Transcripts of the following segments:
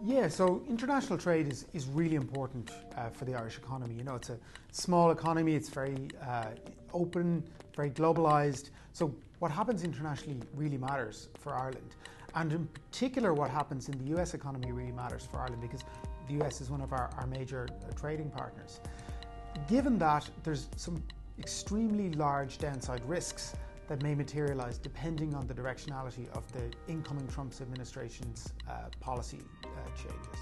Yeah, so international trade is really important for the Irish economy. You know, it's a small economy, it's very open, very globalised. So what happens internationally really matters for Ireland. And in particular, what happens in the US economy really matters for Ireland because the US is one of our major trading partners. Given that, there's some extremely large downside risks that may materialise depending on the directionality of the incoming Trump's administration's policy changes.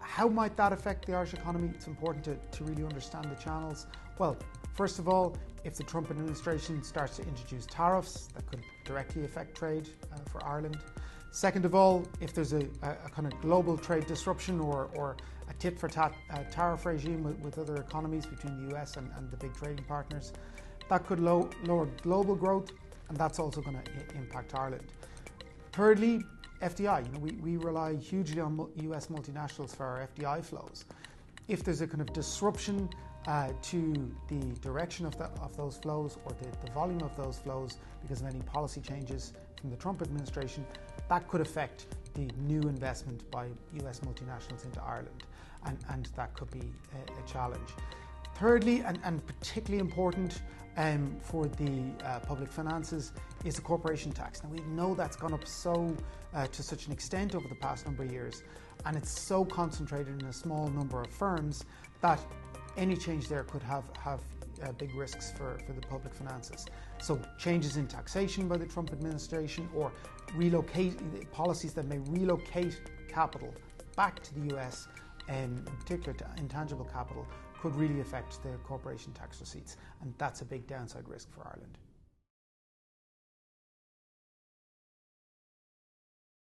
How might that affect the Irish economy? It's important to really understand the channels. Well, first of all, if the Trump administration starts to introduce tariffs, that could directly affect trade for Ireland. Second of all, if there's a kind of global trade disruption or a tit-for-tat tariff regime with other economies between the US and the big trading partners, that could lower global growth, and that's also going to impact Ireland. Thirdly, FDI. You know, we rely hugely on US multinationals for our FDI flows. If there's a kind of disruption to the direction of those flows or the volume of those flows because of any policy changes from the Trump administration, that could affect the new investment by US multinationals into Ireland, and that could be a challenge. Thirdly, and particularly important for the public finances, is the corporation tax. Now, we know that's gone up to such an extent over the past number of years, and it's so concentrated in a small number of firms that any change there could have big risks for the public finances. So changes in taxation by the Trump administration or policies that may relocate capital back to the US, in particular to intangible capital, could really affect the corporation tax receipts, and that's a big downside risk for Ireland.